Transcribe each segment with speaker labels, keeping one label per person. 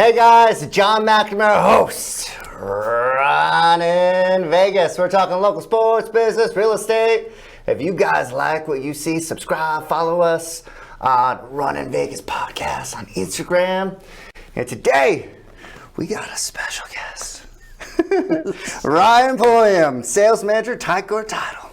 Speaker 1: Hey guys, John McNamara, host, running Vegas. We're talking local sports, business, real estate. If you guys like what you see, subscribe, follow us on Running Vegas podcast on Instagram. And today, we got a special guest. Ryan Pulliam, sales manager, Tycor Title.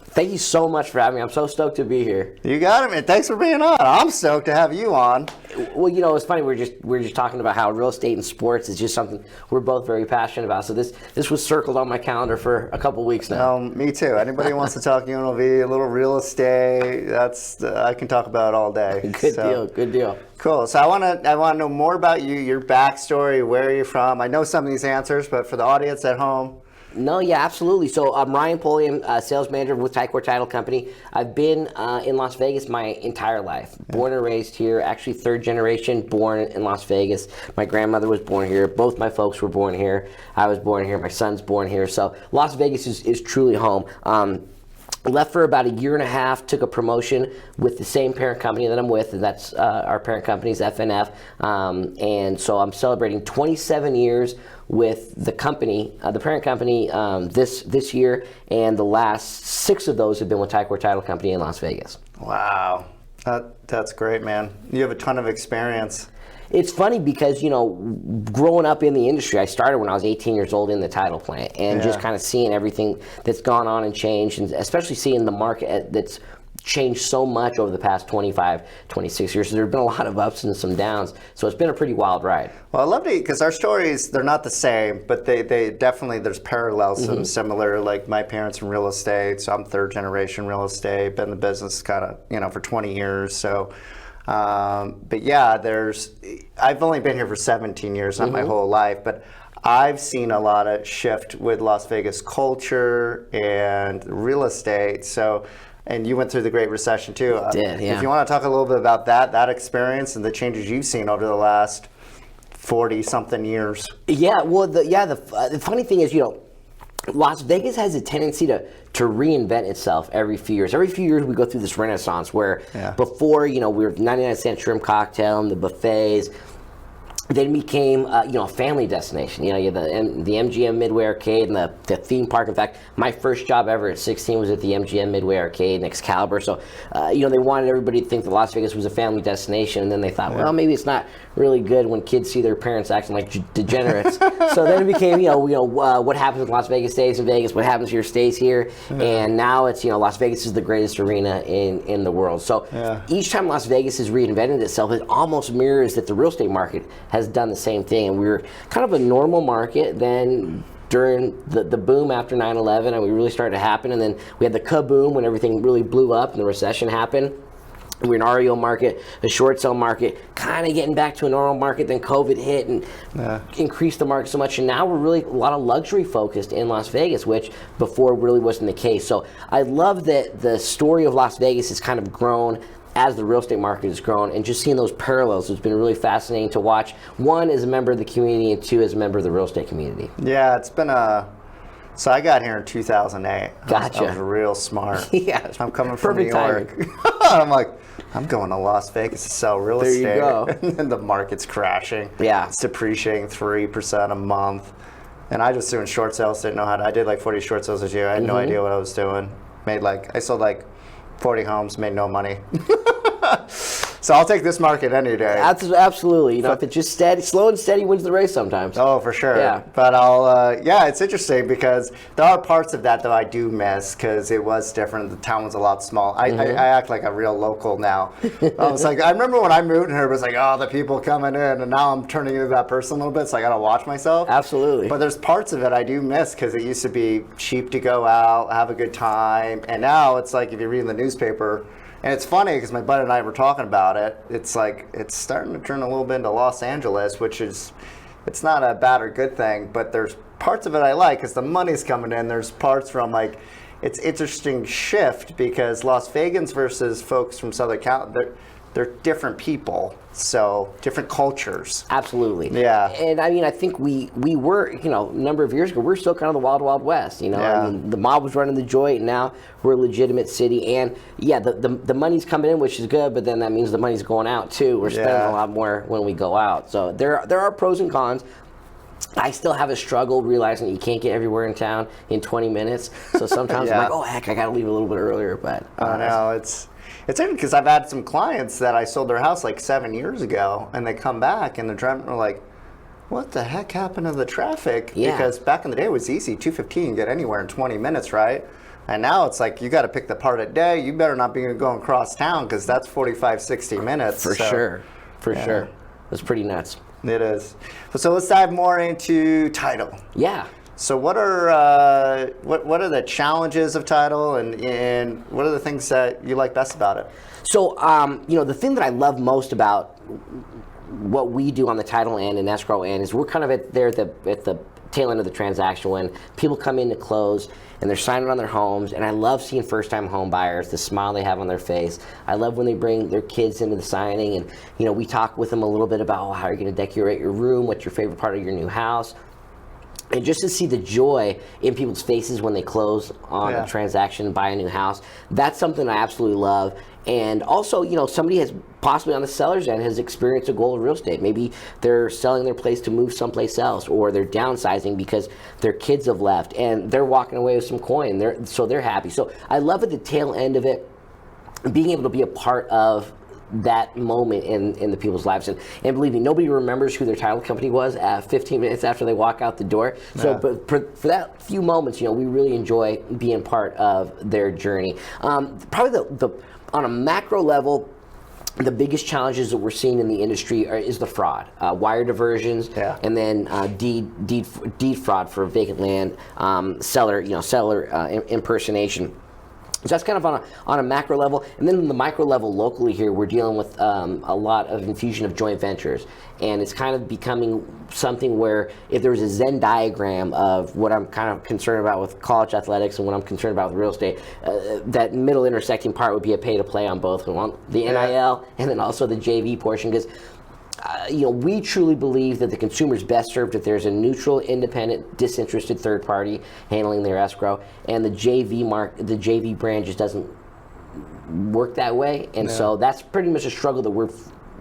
Speaker 2: Thank you so much for having me. I'm so stoked to be here.
Speaker 1: You got it, man. Thanks for being on. I'm stoked to have you on.
Speaker 2: Well, you know, it's funny. We're just talking about how real estate and sports is just something we're both very passionate about. So this was circled on my calendar for a couple weeks now.
Speaker 1: Me too. Anybody wants to talk UNLV, a little real estate, I can talk about it all day.
Speaker 2: Good deal.
Speaker 1: Cool. So I want to know more about you, your backstory, where you're from. I know some of these answers, but for the audience at home.
Speaker 2: No, yeah, absolutely. So I'm Ryan Pulliam, sales manager with Tycor Title Company. I've been in Las Vegas my entire life. Born and raised here, actually third generation born in Las Vegas. My grandmother was born here. Both my folks were born here. I was born here. My son's born here. So Las Vegas is truly home. Left for about a year and a half, took a promotion with the same parent company that I'm with, and that's our parent company is FNF. And so I'm celebrating 27 years with the company, the parent company, this year, and the last 6 of those have been with Tycor Title Company in Las Vegas.
Speaker 1: Wow, that's great, man. You have a ton of experience.
Speaker 2: It's funny because, you know, growing up in the industry, I started when I was 18 years old in the title plant and just kind of seeing everything that's gone on and changed, and especially seeing the market that's changed so much over the past 25, 26 years. So there have been a lot of ups and some downs. So it's been a pretty wild ride.
Speaker 1: Well, I love it because our stories, they're not the same, but they definitely, there's parallels, some similar, like my parents in real estate. So I'm third generation real estate, been in the business kind of, you know, for 20 years. So but yeah, I've only been here for 17 years, not my whole life, but I've seen a lot of shift with Las Vegas culture and real estate. So, and you went through the Great Recession too.
Speaker 2: I did, yeah.
Speaker 1: If you want to talk a little bit about that experience and the changes you've seen over the last 40 something years.
Speaker 2: Yeah, well, the funny thing is, you know, Las Vegas has a tendency to reinvent itself every few years. Every few years we go through this renaissance where before, you know, we were 99-cent shrimp cocktail and the buffets. Then became, you know, a family destination. You know, you had the MGM Midway Arcade and the theme park. In fact, my first job ever at 16 was at the MGM Midway Arcade in Excalibur. So, you know, they wanted everybody to think that Las Vegas was a family destination. And then they thought, well, maybe it's not really good when kids see their parents acting like degenerates. So then it became, you know, what happens with Las Vegas stays in Vegas, what happens here stays here. And now it's, you know, Las Vegas is the greatest arena in the world. So each time Las Vegas has reinvented itself, it almost mirrors that the real estate market has done the same thing. And we were kind of a normal market then during the boom after 9/11, and we really started to happen. And then we had the kaboom when everything really blew up and the recession happened. We're an REO market, a short sale market, kind of getting back to a normal market. Then COVID hit and increased the market so much. And now we're really a lot of luxury focused in Las Vegas, which before really wasn't the case. So I love that the story of Las Vegas has kind of grown as the real estate market has grown, and just seeing those parallels has been really fascinating to watch. One, as a member of the community, and two, as a member of the real estate community.
Speaker 1: Yeah, it's been so I got here in 2008.
Speaker 2: Gotcha.
Speaker 1: I was real smart.
Speaker 2: Yeah.
Speaker 1: I'm coming from New York.
Speaker 2: Timing.
Speaker 1: I'm like, I'm going to Las Vegas to sell real estate.
Speaker 2: There you go.
Speaker 1: And then the market's crashing.
Speaker 2: Yeah.
Speaker 1: It's depreciating 3% a month. And I just doing short sales, didn't know how to. I did like 40 short sales this year. I had no idea what I was doing. I sold like 40 homes, made no money. So I'll take this market any day.
Speaker 2: Absolutely. You know, if it's just slow and steady wins the race sometimes.
Speaker 1: Oh, for sure.
Speaker 2: Yeah.
Speaker 1: But it's interesting because there are parts of that I do miss because it was different. The town was a lot small. I act like a real local now. I was like, I remember when I moved here, it was like, oh, the people coming in, and now I'm turning into that person a little bit, so I got to watch myself.
Speaker 2: Absolutely.
Speaker 1: But there's parts of it I do miss because it used to be cheap to go out, have a good time, and now it's like if you're reading the newspaper. And it's funny because my buddy and I were talking about it. It's like it's starting to turn a little bit into Los Angeles, which is, it's not a bad or good thing, but there's parts of it I like because the money's coming in. There's parts from like, it's interesting shift because Las Vegans versus folks from Southern California, they're different people, so different cultures.
Speaker 2: Absolutely.
Speaker 1: Yeah.
Speaker 2: And I mean, I think we were, you know, a number of years ago, we're still kind of the wild, wild west, you know.
Speaker 1: Yeah.
Speaker 2: I mean, the mob was running the joint, and now we're a legitimate city. And yeah, the money's coming in, which is good, but then that means the money's going out too. We're spending a lot more when we go out. So there are pros and cons. I still have a struggle realizing that you can't get everywhere in town in 20 minutes. So sometimes I'm like, oh heck, I got to leave a little bit earlier. But
Speaker 1: I know it's interesting because I've had some clients that I sold their house like 7 years ago, and they come back and the driving are like, what the heck happened to the traffic?
Speaker 2: Yeah.
Speaker 1: Because back in the day it was easy, 215, get anywhere in 20 minutes, right? And now it's like you got to pick the part of the day. You better not be going across town because that's 45, 60 minutes.
Speaker 2: For sure. It's pretty nuts.
Speaker 1: It is. So let's dive more into title.
Speaker 2: Yeah.
Speaker 1: So what are the challenges of title, and what are the things that you like best about it?
Speaker 2: So you know, the thing that I love most about what we do on the title end and escrow end is we're kind of at the tail end of the transaction when people come in to close and they're signing on their homes, and I love seeing first-time home buyers, the smile they have on their face. I love when they bring their kids into the signing, and you know, we talk with them a little bit about how you're going to decorate your room, what's your favorite part of your new house. And just to see the joy in people's faces when they close on a transaction and buy a new house, that's something I absolutely love. And also, you know, somebody has possibly on the seller's end has experienced a goal of real estate. Maybe they're selling their place to move someplace else, or they're downsizing because their kids have left and they're walking away with some coin. So they're happy. So I love at the tail end of it, being able to be a part of that moment in the people's lives, and believe me, nobody remembers who their title company was 15 minutes after they walk out the door. So but for that few moments, you know, we really enjoy being part of their journey. Probably the on a macro level, the biggest challenges that we're seeing in the industry is the fraud, wire diversions, and then deed fraud for vacant land, seller impersonation. So that's kind of on a macro level. And then on the micro level locally here, we're dealing with a lot of infusion of joint ventures. And it's kind of becoming something where if there was a Venn diagram of what I'm kind of concerned about with college athletics and what I'm concerned about with real estate, that middle intersecting part would be a pay to play on both. The NIL and then also the JV portion, because you know, we truly believe that the consumer is best served if there's a neutral, independent, disinterested third party handling their escrow, and the JV brand just doesn't work that way, and so that's pretty much a struggle that we're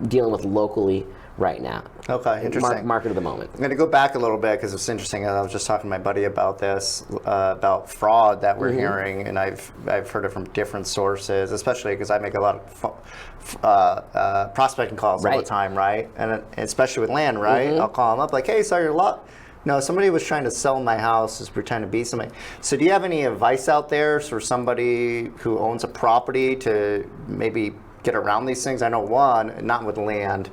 Speaker 2: dealing with locally right now.
Speaker 1: Okay, interesting.
Speaker 2: Market of the moment.
Speaker 1: I'm going to go back a little bit because it's interesting. I was just talking to my buddy about this, about fraud that we're hearing, and I've heard it from different sources, especially because I make a lot of prospecting calls all the time, right? And especially with land, right? I'll call them up like, hey, saw your lot. No, somebody was trying to sell my house, is pretending to be somebody. So do you have any advice out there for somebody who owns a property to maybe get around these things? I know one, not with land,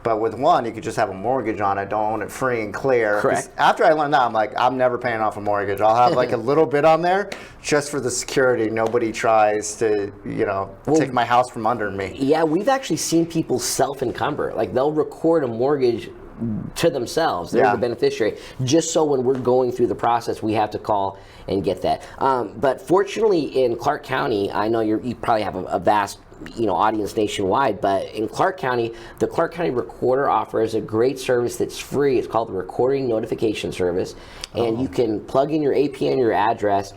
Speaker 1: but with one, you could just have a mortgage on it, don't own it free and clear.
Speaker 2: Correct.
Speaker 1: After I learned that, I'm like, I'm never paying off a mortgage. I'll have like a little bit on there just for the security. Nobody tries to, you know, take my house from under me.
Speaker 2: Yeah, we've actually seen people self-encumber. Like they'll record a mortgage to themselves. They're the beneficiary. Just so when we're going through the process, we have to call and get that. But fortunately, in Clark County, I know you probably have a vast audience nationwide, but in Clark County, the Clark County Recorder offers a great service that's free. It's called the Recording Notification Service, and you can plug in your APN, your address.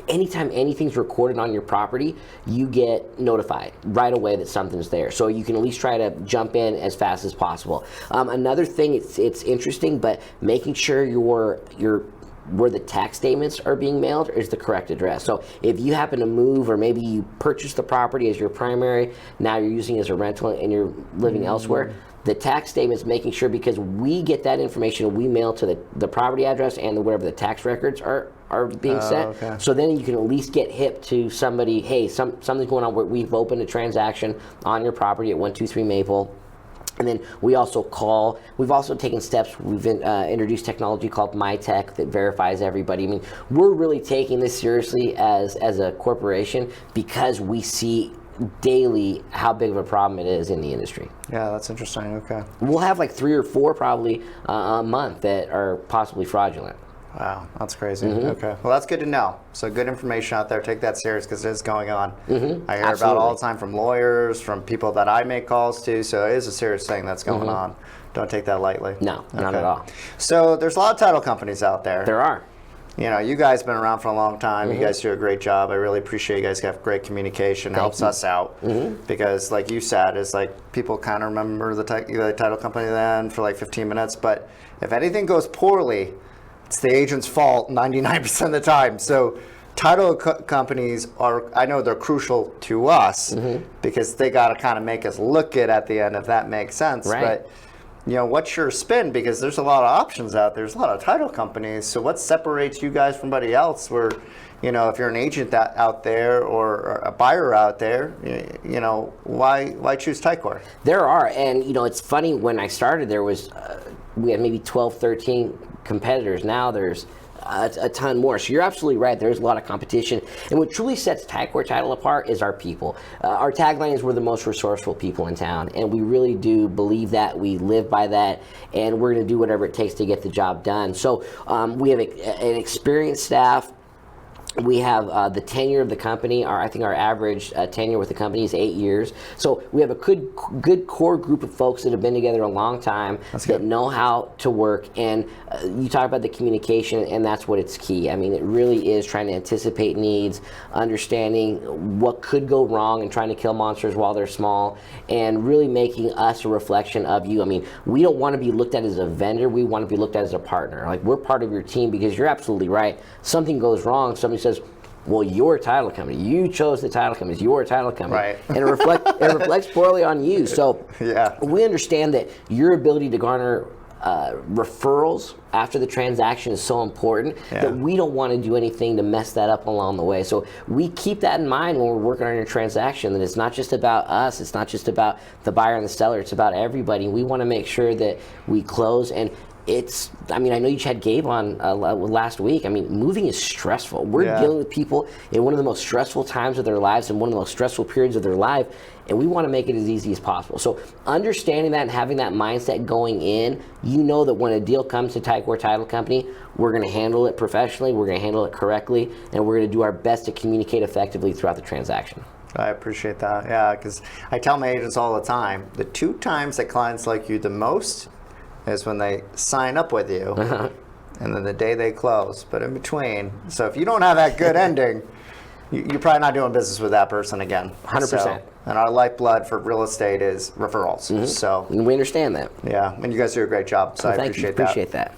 Speaker 2: Anytime anything's recorded on your property, you get notified right away that something's there. So you can at least try to jump in as fast as possible. Another thing, it's interesting, but making sure where the tax statements are being mailed is the correct address. So if you happen to move, or maybe you purchased the property as your primary, now you're using it as a rental and you're living elsewhere, the tax statements, making sure, because we get that information, we mail to the property address and wherever the tax records are being sent. Okay. So then you can at least get hip to somebody, hey, something's going on, where we've opened a transaction on your property at 123 Maple. And then we've also taken steps. We've introduced technology called MyTech that verifies everybody. I mean, we're really taking this seriously as a corporation because we see daily how big of a problem it is in the industry.
Speaker 1: Yeah, that's interesting. Okay.
Speaker 2: We'll have like 3 or 4 probably a month that are possibly fraudulent.
Speaker 1: Wow, that's crazy. Okay, well, that's good to know. So good information out there. Take that serious because it is going on. I hear about it all the time from lawyers, from people that I make calls to. So it is a serious thing that's going on. Don't take that lightly.
Speaker 2: No, not at all.
Speaker 1: So there's a lot of title companies out there.
Speaker 2: There are.
Speaker 1: You know, you guys have been around for a long time. You guys do a great job. I really appreciate you guys have great communication. Helps us out because, like you said, it's like people kind of remember the title company then for like 15 minutes. But if anything goes poorly, it's the agent's fault 99% of the time. So title companies are, I know they're crucial to us because they got to kind of make us look good at the end, if that makes sense.
Speaker 2: Right.
Speaker 1: But you know, what's your spin? Because there's a lot of options out there. There's a lot of title companies. So what separates you guys from anybody else? Where, you know, if you're an agent out there or a buyer out there, you know, why choose Tycor?
Speaker 2: There are, and you know, it's funny. When I started, there was we had maybe 12, 13 competitors. Now there's a ton more. So you're absolutely right. There's a lot of competition. And what truly sets Tycor Title apart is our people. Our tagline is we're the most resourceful people in town. And we really do believe that. We live by that. And we're going to do whatever it takes to get the job done. So we have an experienced staff. We have the tenure of the company. I think our average tenure with the company is 8 years. So we have a good core group of folks that have been together a long time that know how to work. And you talk about the communication, and that's what it's key. I mean, it really is trying to anticipate needs, understanding what could go wrong, and trying to kill monsters while they're small, and really making us a reflection of you. I mean, we don't want to be looked at as a vendor. We want to be looked at as a partner. Like, we're part of your team because you're absolutely right. Something goes wrong, somebody says, well, your title company. You chose the title company. It's your title company.
Speaker 1: Right.
Speaker 2: And it reflects poorly on you. So we understand that your ability to garner referrals after the transaction is so important that we don't want to do anything to mess that up along the way. So we keep that in mind when we're working on your transaction, that it's not just about us, it's not just about the buyer and the seller, it's about everybody. We want to make sure that we close. And I mean, I know you had Gabe on last week. I mean, moving is stressful. We're dealing with people in one of the most stressful times of their lives and one of the most stressful periods of their life, and we want to make it as easy as possible. So understanding that and having that mindset going in, you know that when a deal comes to Tycor Title Company, we're going to handle it professionally, we're going to handle it correctly, and we're going to do our best to communicate effectively throughout the transaction. I
Speaker 1: appreciate that. Yeah, because I tell my agents all the time, the 2 times that clients like you the most is when they sign up with you and then the day they close, but in between. So if you don't have that good ending, you're probably not doing business with that person again.
Speaker 2: 100%.
Speaker 1: So, and our lifeblood for real estate is referrals. So
Speaker 2: and we understand that.
Speaker 1: Yeah, and you guys do a great job, so I appreciate that.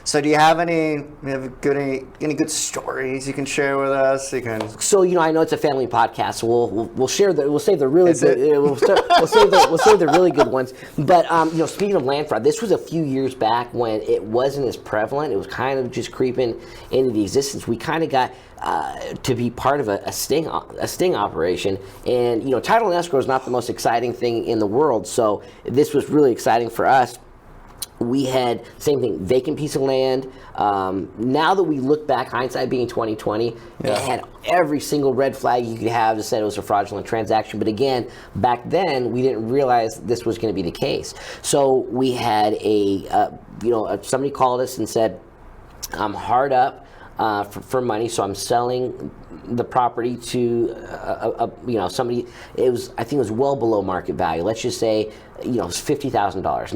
Speaker 1: So do you have any good stories you can share with us?
Speaker 2: So, you know, I know it's a family podcast, so we'll save the really good we'll save the really good ones. But you know, speaking of land fraud, this was a few years back when it wasn't as prevalent. It was kind of just creeping into the existence. We kind of got to be part of a sting operation, and you know, title and escrow is not the most exciting thing in the world. So this was really exciting for us. We had, same thing, vacant piece of land. Now that we look back, hindsight being 2020, it had every single red flag you could have that said it was a fraudulent transaction. But again, back then, we didn't realize this was going to be the case. So we had somebody called us and said, I'm hard up for money, so I'm selling the property to somebody. I think it was well below market value. Let's just say, you know, it's $50,000.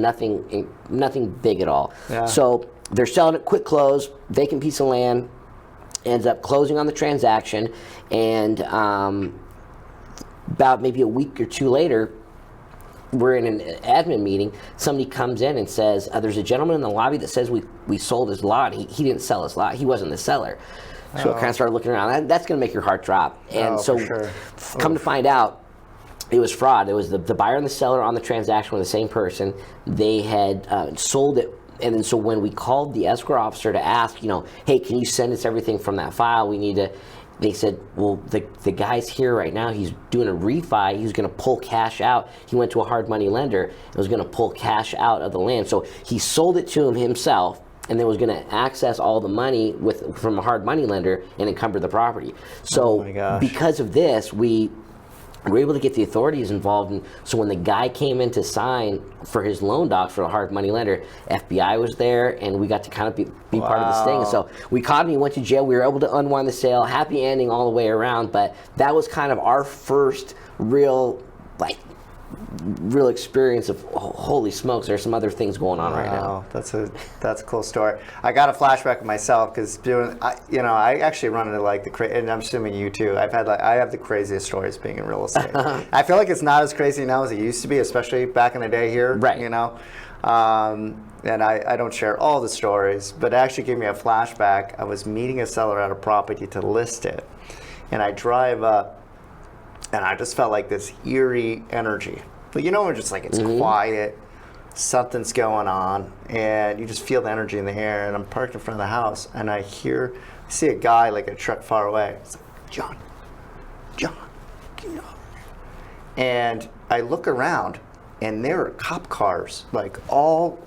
Speaker 2: Nothing big at all. Yeah. So they're selling it, quick close, vacant piece of land, ends up closing on the transaction, and about maybe a week or 2 later, we're in an admin meeting. Somebody comes in and says, there's a gentleman in the lobby that says we sold his lot. He didn't sell his lot. He wasn't the seller. So I kind of started looking around. That's going to make your heart drop. And come to find out, it was fraud. It was the buyer and the seller on the transaction were the same person. They had sold it. And then so when we called the escrow officer to ask, you know, hey, can you send us everything from that file? We need to. They said, well, the guy's here right now. He's doing a refi. He's going to pull cash out. He went to a hard money lender and was going to pull cash out of the land. So he sold it to him himself, and then was going to access all the money from a hard money lender and encumber the property. So because of this, we we were able to get the authorities involved. And so when the guy came in to sign for his loan docs for a hard money lender, FBI was there, and we got to kind of be part of this thing. And so we caught him, he went to jail. We were able to unwind the sale. Happy ending all the way around. But that was kind of our first real experience of holy smokes, there's some other things going on right now.
Speaker 1: That's a cool story. I got a flashback of myself because I actually run into like and I'm assuming you too. I have the craziest stories being in real estate. I feel like it's not as crazy now as it used to be, especially back in the day here.
Speaker 2: Right.
Speaker 1: And I don't share all the stories, but it actually gave me a flashback. I was meeting a seller at a property to list it, and I drive up. And I just felt like this eerie energy. But we're just like, it's quiet, something's going on, and you just feel the energy in the air. And I'm parked in front of the house, and I see a guy like a truck far away. It's like, John, get over here. And I look around, and there are cop cars, all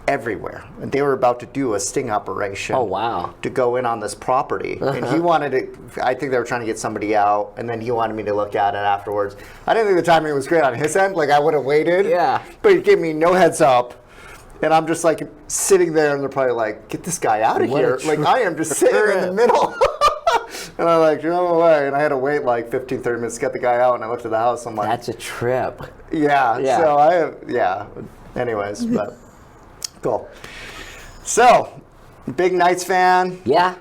Speaker 1: everywhere. And they were about to do a sting operation.
Speaker 2: Oh, wow.
Speaker 1: To go in on this property. And he wanted to, I think they were trying to get somebody out, and then he wanted me to look at it afterwards. I didn't think the timing was great on his end. I would have waited.
Speaker 2: Yeah.
Speaker 1: But he gave me no heads up. And I'm just sitting there, and they're probably like, get this guy out of here. I am just sitting in the middle. And I'm no way. And I had to wait 15, 30 minutes to get the guy out, and I looked at the house. I'm like,
Speaker 2: that's a trip.
Speaker 1: Yeah. So anyways, but cool. So, big Knights fan.
Speaker 2: Yeah.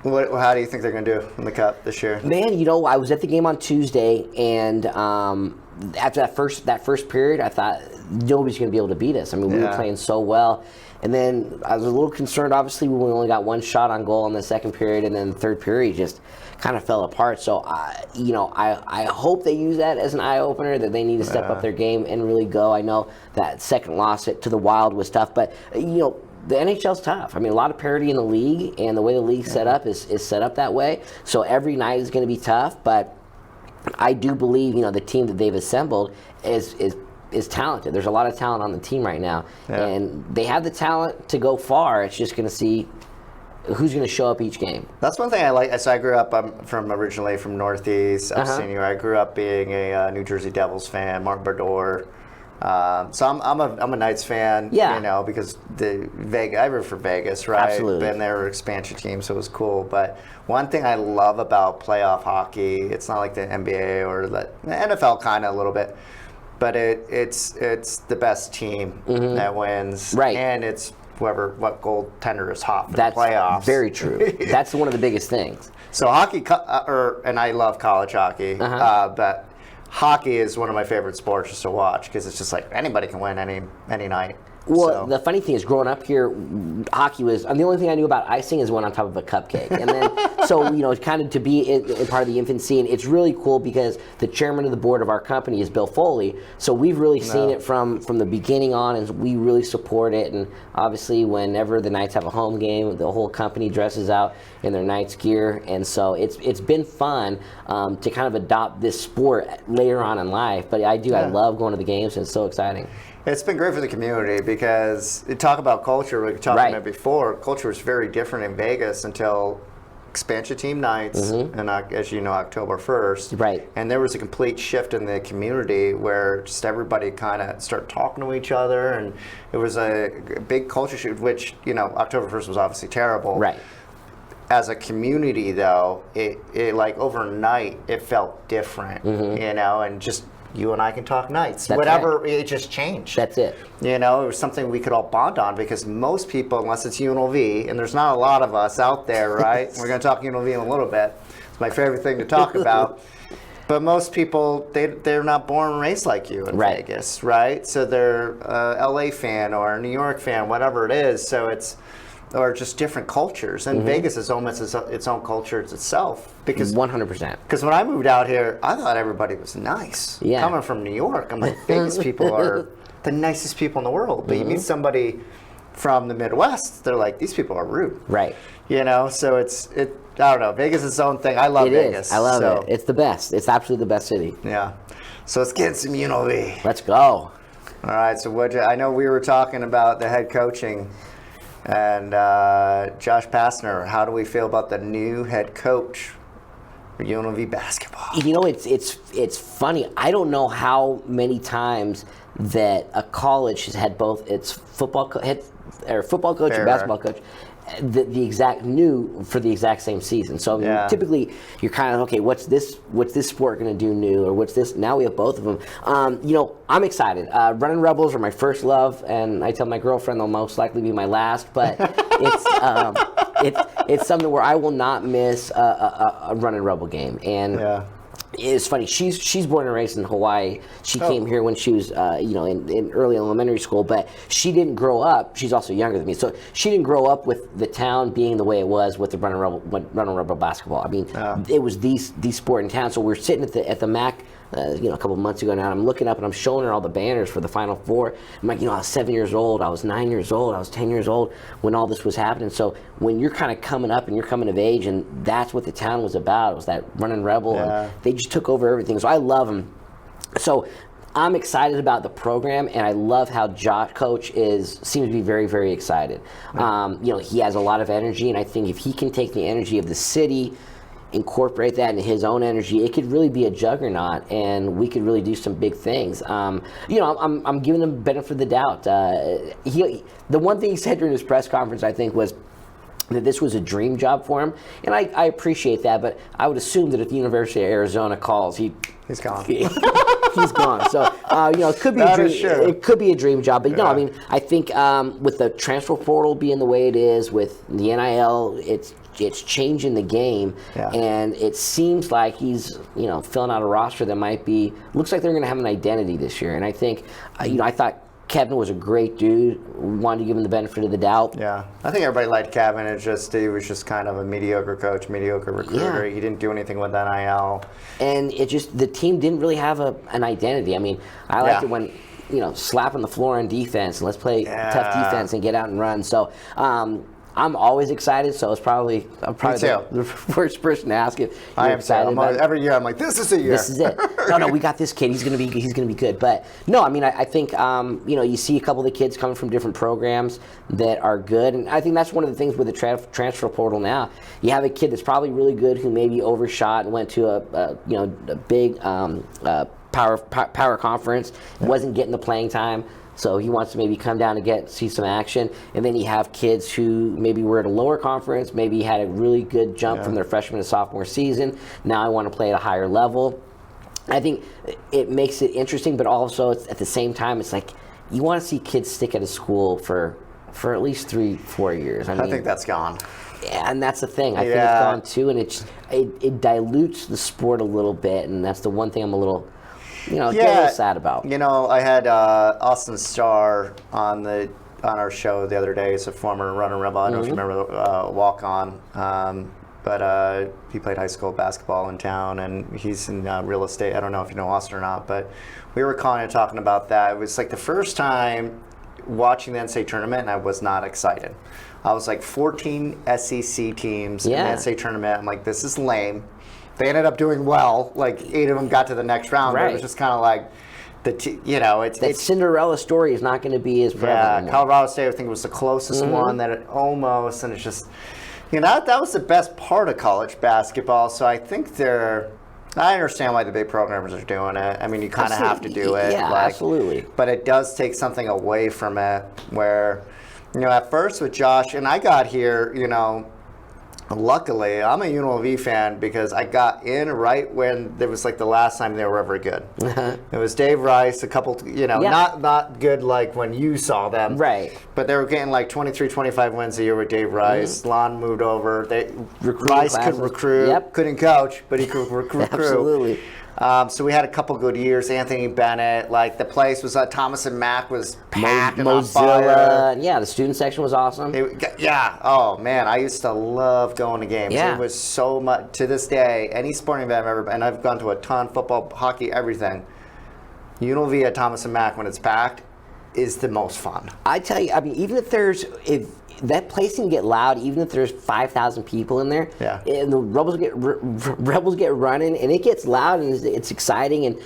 Speaker 1: How do you think they're going to do in the Cup this year?
Speaker 2: Man, I was at the game on Tuesday, and after that first period, I thought nobody's going to be able to beat us. I mean, we were playing so well. And then I was a little concerned, obviously, when we only got one shot on goal in the second period, and then the third period just kind of fell apart. So, I hope they use that as an eye-opener, that they need to step up their game and really go. I know that second loss to the Wild was tough, but, the NHL's tough. I mean, a lot of parity in the league, and the way the league's set up is set up that way. So every night is going to be tough, but I do believe, the team that they've assembled is talented. There's a lot of talent on the team right now, and they have the talent to go far. It's just going to see who's going to show up each game.
Speaker 1: That's one thing I like. So I grew up, I'm originally from Northeast, upstate New York. I grew up being a New Jersey Devils fan, Martin Brodeur. So I'm a Knights fan, because I root for Vegas, right?
Speaker 2: Absolutely.
Speaker 1: And they were an expansion team, so it was cool. But one thing I love about playoff hockey, it's not like the NBA or the NFL, kind of a little bit, but it's the best team that wins,
Speaker 2: right? And
Speaker 1: it's what goaltender is hot for
Speaker 2: the
Speaker 1: playoffs.
Speaker 2: That's very true. That's one of the biggest things.
Speaker 1: So hockey, and I love college hockey, but hockey is one of my favorite sports just to watch, because it's just anybody can win any night.
Speaker 2: Well, the funny thing is, growing up here, hockey was, the only thing I knew about icing is one on top of a cupcake. And then, so, kind of to be in part of the infancy, and it's really cool because the chairman of the board of our company is Bill Foley. So we've really seen it from the beginning on, and we really support it. And obviously, whenever the Knights have a home game, the whole company dresses out in their Knights gear. And so it's been fun to kind of adopt this sport later on in life. But I love going to the games, and it's so exciting.
Speaker 1: It's been great for the community, because talk about culture, we were talking about before, culture was very different in Vegas until expansion team nights, and as you know, October 1st.
Speaker 2: Right.
Speaker 1: And there was a complete shift in the community where just everybody kind of started talking to each other, and it was a big culture shift, which, October 1st was obviously terrible.
Speaker 2: Right.
Speaker 1: As a community, though, it overnight, it felt different, and just you and I can talk Knights. It just changed.
Speaker 2: That's it.
Speaker 1: It was something we could all bond on, because most people, unless it's UNLV, and there's not a lot of us out there, right? We're going to talk UNLV in a little bit. It's my favorite thing to talk about. But most people, they're not born and raised like you in Vegas, right? So they're a LA fan or a New York fan, whatever it is. So or just different cultures. And Vegas is almost its own culture itself. Because
Speaker 2: 100%.
Speaker 1: Because when I moved out here, I thought everybody was nice.
Speaker 2: Yeah.
Speaker 1: Coming from New York, I'm like, Vegas people are the nicest people in the world. But you meet somebody from the Midwest, they're like, these people are rude.
Speaker 2: Right.
Speaker 1: So I don't know. Vegas is its own thing. I love Vegas.
Speaker 2: I love it. It's the best. It's absolutely the best city.
Speaker 1: Yeah. So let's get some UNLV.
Speaker 2: Let's go.
Speaker 1: All right. So I know we were talking about the head coaching. And Josh Pastner, how do we feel about the new head coach UNLV basketball.
Speaker 2: You know, it's funny. I don't know how many times that a college has had both its football coach and basketball coach the exact new for the exact same season. So typically you're kind of, okay, what's this sport going to do new, or what's this? Now we have both of them. You know, I'm excited. Running Rebels are my first love, and I tell my girlfriend they'll most likely be my last. But it's something where I will not miss a Running Rebel game. And it's funny. She's born and raised in Hawaii. She came here when she was, in early elementary school. But she didn't grow up. She's also younger than me, so she didn't grow up with the town being the way it was with the Running Rebel basketball. I mean, it was the sport in town. So we're sitting at the MAC. A couple of months ago now, and I'm looking up and I'm showing her all the banners for the Final Four. I'm like, I was 7 years old, I was 9 years old, I was 10 years old when all this was happening. So when you're kind of coming up and you're coming of age, and that's what the town was about, it was that Running Rebel, and they just took over everything. So I love them. So I'm excited about the program, and I love how Josh, coach, seems to be very, very excited. He has a lot of energy, and I think if he can take the energy of the city, incorporate that into his own energy, it could really be a juggernaut, and we could really do some big things. I'm giving him benefit of the doubt. The one thing he said during his press conference, I think, was that this was a dream job for him, and I appreciate that. But I would assume that if the University of Arizona calls, he's
Speaker 1: gone.
Speaker 2: He's gone. So it could be a dream. It could be a dream job. But I mean, I think with the transfer portal being the way it is, with the NIL, it's changing the game, and it seems like he's filling out a roster that looks like they're going to have an identity this year. And I think I thought Kevin was a great dude. Wanted to give him the benefit of the doubt.
Speaker 1: Yeah, I think everybody liked Kevin. He was just kind of a mediocre coach, mediocre recruiter. He didn't do anything with NIL, and
Speaker 2: the team didn't really have an identity. I mean, I liked it when slapping the floor on defense and let's play tough defense and get out and run. So. I'm always excited, so I'm probably the first person to ask if you're excited.
Speaker 1: Every year I'm like, this is a year.
Speaker 2: This is it. No, we got this kid. He's gonna be good. But no, I mean, I think you see a couple of the kids coming from different programs that are good, and I think that's one of the things with the transfer portal now. You have a kid that's probably really good who maybe overshot and went to a big power conference, wasn't getting the playing time. So he wants to maybe come down and see some action. And then you have kids who maybe were at a lower conference, maybe had a really good jump from their freshman to sophomore season. Now I want to play at a higher level. I think it makes it interesting, but also at the same time, it's like you want to see kids stick at a school for at least 3-4 years.
Speaker 1: I think that's gone.
Speaker 2: Yeah, and that's the thing. I think it's gone too, and it dilutes the sport a little bit, and that's the one thing I'm a little sad about.
Speaker 1: I had Austin Starr on our show the other day. He's a former Runner Rebel. I don't know if you remember Walk On, but he played high school basketball in town, and he's in real estate. I don't know if you know Austin or not, but we were calling and talking about that. It was like the first time watching the NCAA tournament, and I was not excited. I was like 14 SEC teams in the NCAA tournament. I'm like, this is lame. They ended up doing well. Like 8 of them got to the next round. But it was just kind of like it's
Speaker 2: Cinderella story is not going to be as prevalent.
Speaker 1: Yeah, Colorado State I think was the closest one that it almost, and it's just that was the best part of college basketball. So I think I understand why the big programmers are doing it. I mean, you kind of have to do it.
Speaker 2: Yeah, absolutely.
Speaker 1: But it does take something away from it where at first with Josh, and I got here, luckily, I'm a UNLV fan because I got in right when there was like the last time they were ever good. It was Dave Rice, a couple, not good like when you saw them.
Speaker 2: Right.
Speaker 1: But they were getting like 23, 25 wins a year with Dave Rice. Lon moved over. Rice could recruit, couldn't coach, but he could recruit.
Speaker 2: Absolutely.
Speaker 1: So we had a couple good years. Anthony Bennett, like the place was Thomas and Mack was packed and on fire.
Speaker 2: Yeah, the student section was awesome.
Speaker 1: Oh man, I used to love going to games. It was so much. To this day, any sporting event I've ever been, and I've gone to a ton, football, hockey, everything. UNLV at Thomas and Mack when it's packed is the most fun.
Speaker 2: I tell you, I mean, even if that place can get loud, even if there's 5,000 people in there.
Speaker 1: Yeah.
Speaker 2: And the Rebels get running, and it gets loud, and it's exciting. And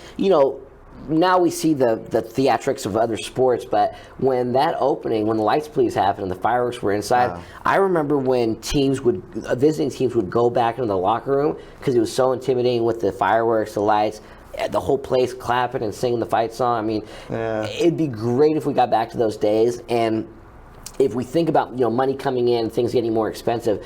Speaker 2: now we see the theatrics of other sports, but when that opening, when the lights please happened and the fireworks were inside, I remember when visiting teams would go back into the locker room because it was so intimidating with the fireworks, the lights, the whole place clapping and singing the fight song. I mean, it'd be great if we got back to those days. And if we think about money coming in, things getting more expensive,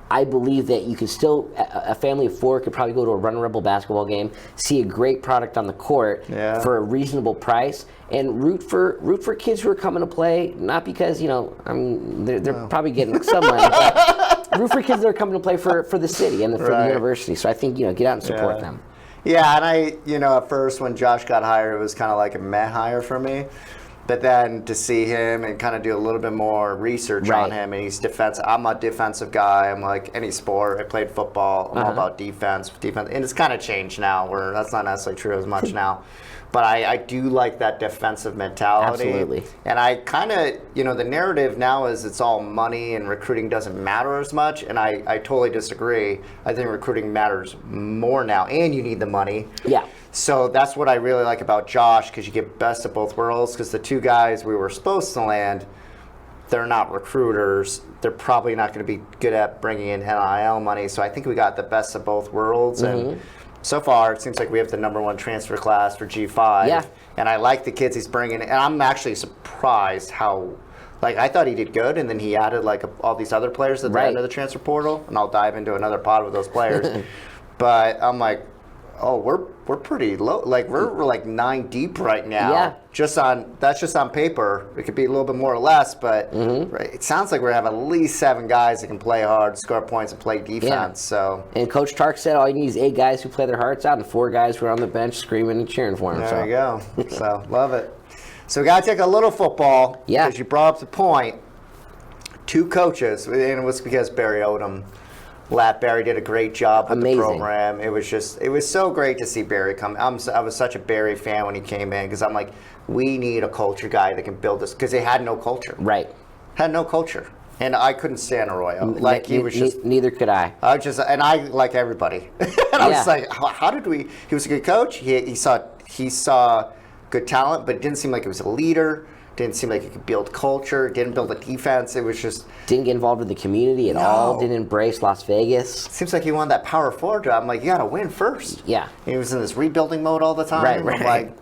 Speaker 2: I believe that you could still, a family of 4 could probably go to a Run Rebel basketball game, see a great product on the court for a reasonable price, and root for kids who are coming to play, not because, they're probably getting some money, but root for kids that are coming to play for the city and for the university. So I think, get out and support them.
Speaker 1: Yeah, and I, at first when Josh got hired, it was kind of like a meh hire for me. But then to see him and kind of do a little bit more research on him, and he's defensive. I'm a defensive guy. I'm like any sport. I played football. I'm all about defense, and it's kind of changed now. Where that's not necessarily true as much now. But I do like that defensive mentality.
Speaker 2: Absolutely.
Speaker 1: And I kind of, the narrative now is it's all money and recruiting doesn't matter as much. And I totally disagree. I think recruiting matters more now, and you need the money.
Speaker 2: Yeah.
Speaker 1: So that's what I really like about Josh, because you get best of both worlds. Because the 2 guys we were supposed to land, they're not recruiters. They're probably not going to be good at bringing in NIL money. So I think we got the best of both worlds. And so far, it seems like we have the #1 transfer class for G5.
Speaker 2: Yeah.
Speaker 1: And I like the kids he's bringing. And I'm actually surprised how, I thought he did good. And then he added, all these other players at the end of the transfer portal. And I'll dive into another pod with those players. But I'm like, oh, we're pretty low. We're 9 deep right now.
Speaker 2: Yeah.
Speaker 1: That's just on paper. It could be a little bit more or less, but it sounds like we're gonna have at least 7 guys that can play hard, score points, and play defense.
Speaker 2: Yeah.
Speaker 1: So.
Speaker 2: And Coach Tark said all you need is 8 guys who play their hearts out and 4 guys who are on the bench screaming and cheering for him.
Speaker 1: There you go. So love it. So we gotta take a little football.
Speaker 2: Yeah.
Speaker 1: Because you brought up the point. 2 coaches, and it was because Barry Odom. Barry did a great job with the program. It was so great to see Barry come. I was such a Barry fan when he came in, because I'm like, we need a culture guy that can build this, because they had no culture.
Speaker 2: Right.
Speaker 1: Had no culture. And I couldn't stand Arroyo. He was just.
Speaker 2: Neither could I.
Speaker 1: And I like everybody. And I was like, how did we? He was a good coach. He saw good talent, but it didn't seem like he was a leader. Didn't seem like he could build culture. Didn't build a defense. It was just.
Speaker 2: Didn't get involved with the community at all. Didn't embrace Las Vegas.
Speaker 1: Seems like he wanted that power forward job. I'm like, you got to win first.
Speaker 2: Yeah.
Speaker 1: He was in this rebuilding mode all the time.
Speaker 2: Right.
Speaker 1: I'm like,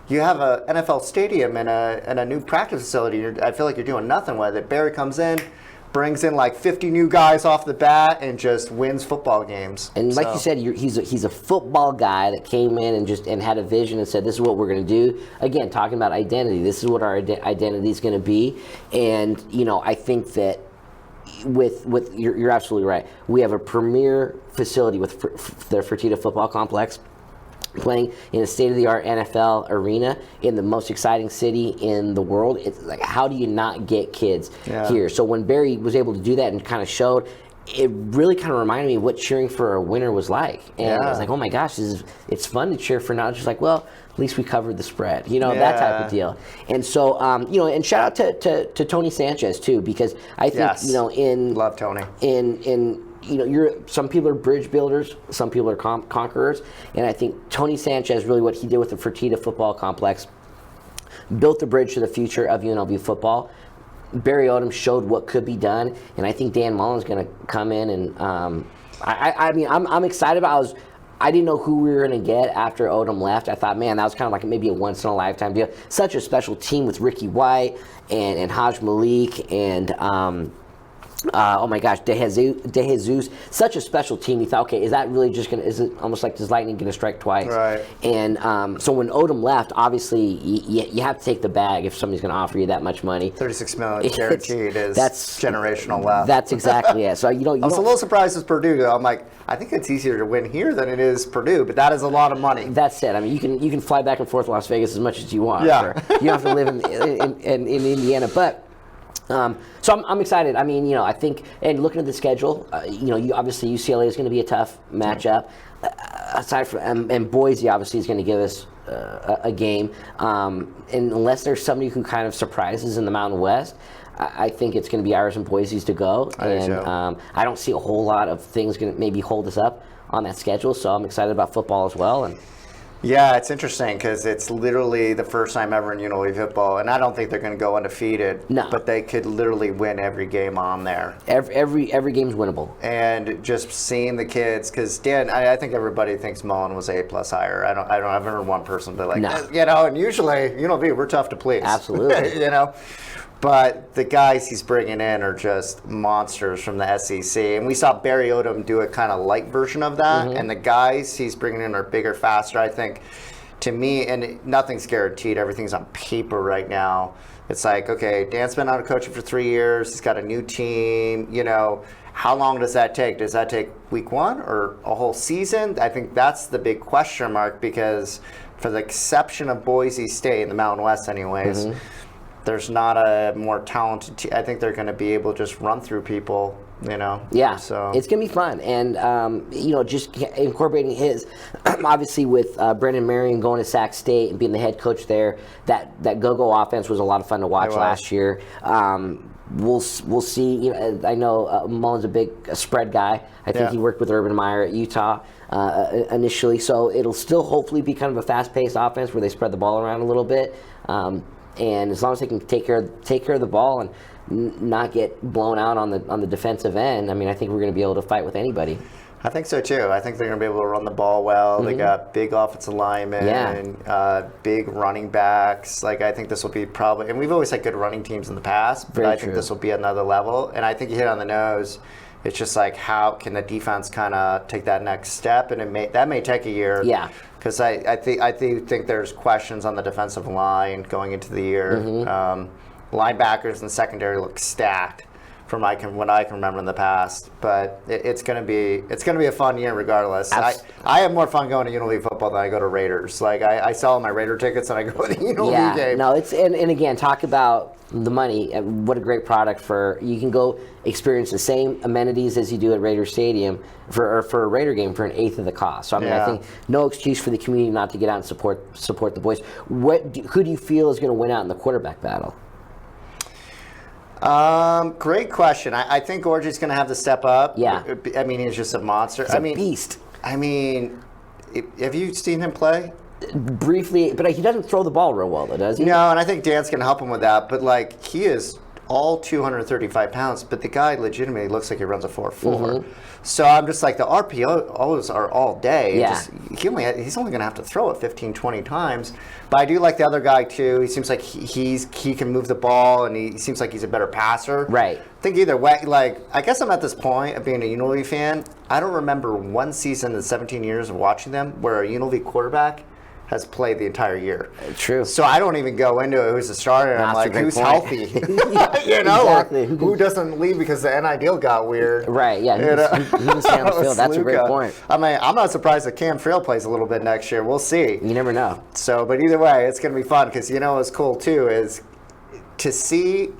Speaker 1: you have a NFL stadium and a new practice facility. I feel like you're doing nothing with it. Barry comes in, brings in 50 new guys off the bat, and just wins football games.
Speaker 2: And like you said, he's a football guy that came in and had a vision and said, this is what we're going to do. Again, talking about identity. This is what our identity is going to be. And, I think that with you're absolutely right. We have a premier facility with the Fertitta Football Complex, playing in a state-of-the-art NFL arena in the most exciting city in the world. It's like, how do you not get kids here? So when Barry was able to do that and kind of showed, it really kind of reminded me of what cheering for a winner was like. And I was like, oh my gosh, it's fun to cheer for, not just like, well, at least we covered the spread, that type of deal. And so, and shout out to Tony Sanchez too, because I think,
Speaker 1: love Tony.
Speaker 2: Some people are bridge builders, some people are conquerors, and I think Tony Sanchez, really what he did with the Fertitta Football Complex, built the bridge to the future of UNLV football. Barry Odom showed what could be done, and I think Dan Mullen's going to come in, and I'm excited about. I didn't know who we were going to get after Odom left. I thought, man, that was kind of like maybe a once-in-a-lifetime deal. Such a special team with Ricky White and Haj Malik and. Oh my gosh, De Jesus, such a special team. You thought, okay, is it almost like does lightning going to strike twice?
Speaker 1: Right.
Speaker 2: And so when Odom left, obviously you have to take the bag if somebody's going to offer you that much money.
Speaker 1: $36 million guaranteed is generational wealth.
Speaker 2: That's exactly it. So I was
Speaker 1: a little surprised with Purdue. I'm like, I think it's easier to win here than it is Purdue, but that is a lot of money.
Speaker 2: That's it. I mean, you can fly back and forth to Las Vegas as much as you want.
Speaker 1: Yeah.
Speaker 2: You don't have to live in Indiana, but. So I'm excited. I mean, I think, and looking at the schedule, obviously UCLA is going to be a tough matchup. Aside from, and Boise obviously is going to give us a game. And unless there's somebody who kind of surprises in the Mountain West, I think it's going to be ours and Boise's to go. I don't see a whole lot of things going to maybe hold us up on that schedule. So I'm excited about football as well. And
Speaker 1: Yeah, it's interesting because it's literally the first time ever in UNLV football, and I don't think they're going to go undefeated.
Speaker 2: No.
Speaker 1: But they could literally win every game on there.
Speaker 2: Every game's winnable.
Speaker 1: And just seeing the kids, because Dan, I think everybody thinks Mullen was A+ higher. I haven't heard one person be like,
Speaker 2: No.
Speaker 1: you know. And usually UNLV, we're tough to please.
Speaker 2: Absolutely.
Speaker 1: You know. But the guys he's bringing in are just monsters from the SEC. And we saw Barry Odom do a kind of light version of that. And the guys he's bringing in are bigger, faster, I think. To me, and nothing's guaranteed. Everything's on paper right now. It's like, okay, Dan's been out of coaching for 3 years. He's got a new team. You know, how long does that take? Does that take week 1 or a whole season? I think that's the big question mark because for the exception of Boise State in the Mountain West anyways, there's not a more talented team. I think they're going to be able to just run through people, you know.
Speaker 2: Yeah,
Speaker 1: so
Speaker 2: it's going to be fun. And, you know, just incorporating his, obviously with Brendan Marion going to Sac State and being the head coach there, that go-go offense was a lot of fun to watch last year. We'll see. You know, I know Mullen's a big spread guy. I think he worked with Urban Meyer at Utah initially. So it'll still hopefully be kind of a fast-paced offense where they spread the ball around a little bit. And as long as they can take care of the ball and not get blown out on the defensive end, I mean, I think we're going to be able to fight with anybody.
Speaker 1: I think so too. I think they're going to be able to run the ball well. They got big offensive linemen and big running backs. Like I think this will be probably, and we've always had good running teams in the past, but I think this will be another level. And I think you hit on the nose. It's just like how can the defense kind of take that next step, and that may take a year.
Speaker 2: Yeah.
Speaker 1: Because I think there's questions on the defensive line going into the year. Linebackers and secondary look stacked from what I can remember in the past. But it's going to be a fun year regardless. I have more fun going to UNLV football than I go to Raiders. Like I sell my Raider tickets and I go to the UNLV game.
Speaker 2: No, it's and again talk about the money. What a great product you can go experience the same amenities as you do at Raider Stadium for a Raider game for an eighth of the cost. So I mean, I think no excuse for the community not to get out and support the boys. Who do you feel is going to win out in the quarterback battle?
Speaker 1: Great question. I think Orgy's going to have to step up.
Speaker 2: Yeah.
Speaker 1: I mean, he's just a monster.
Speaker 2: He's a beast.
Speaker 1: I mean, have you seen him play?
Speaker 2: Briefly, but he doesn't throw the ball real well, though, does he?
Speaker 1: No, and I think Dan's going to help him with that. But, like, he is all 235 pounds, but the guy legitimately looks like he runs a 4.4. So I'm just like, the RPOs are all day.
Speaker 2: Yeah.
Speaker 1: He's only going to have to throw it 15, 20 times. But I do like the other guy, too. He seems like he can move the ball, and he seems like he's a better passer.
Speaker 2: Right.
Speaker 1: I think either way, like, I guess I'm at this point of being a UNLV fan. I don't remember one season in 17 years of watching them where a UNLV quarterback has played the entire year.
Speaker 2: True.
Speaker 1: So I don't even go into it who's the starter. And I'm like, who's healthy? You know,
Speaker 2: exactly.
Speaker 1: Who doesn't leave because the NIL deal got weird?
Speaker 2: Right. Yeah. He can stay on the field. That's a great point.
Speaker 1: I mean, I'm not surprised that Cam Friel plays a little bit next year. We'll see.
Speaker 2: You never know.
Speaker 1: So, but either way, it's going to be fun because you know what's cool too is to see.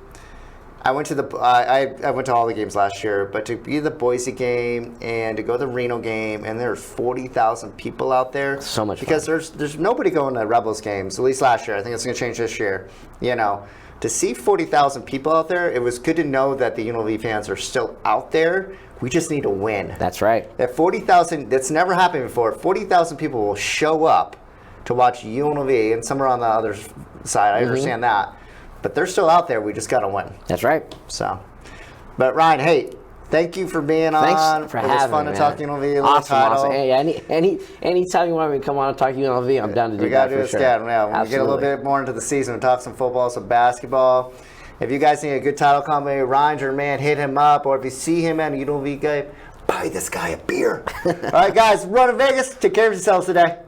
Speaker 1: I went to I went to all the games last year, but to be the Boise game and to go to the Reno game, and there's 40,000 people out there.
Speaker 2: So much
Speaker 1: because
Speaker 2: fun.
Speaker 1: there's nobody going to Rebels games, at least last year. I think it's going to change this year. You know, to see 40,000 people out there, it was good to know that the UNLV fans are still out there. We just need to win.
Speaker 2: That's right.
Speaker 1: At 40,000, that's never happened before. 40,000 people will show up to watch UNLV, and some are on the other side. I understand that. But they're still out there. We just got to win.
Speaker 2: That's right.
Speaker 1: So, but Ryan, hey, thank you for being on.
Speaker 2: Thanks for having me.
Speaker 1: It was fun to talk UNLV.
Speaker 2: Awesome. Hey, anytime you want me to come on and talk UNLV, I'm down to do that.
Speaker 1: We got to do
Speaker 2: for
Speaker 1: this
Speaker 2: sure.
Speaker 1: again. Yeah, when we get a little bit more into the season, we'll talk some football, some basketball. If you guys need a good title company, Ryan's your man, hit him up. Or if you see him at a UNLV game, buy this guy a beer. All right, guys, run to Vegas. Take care of yourselves today.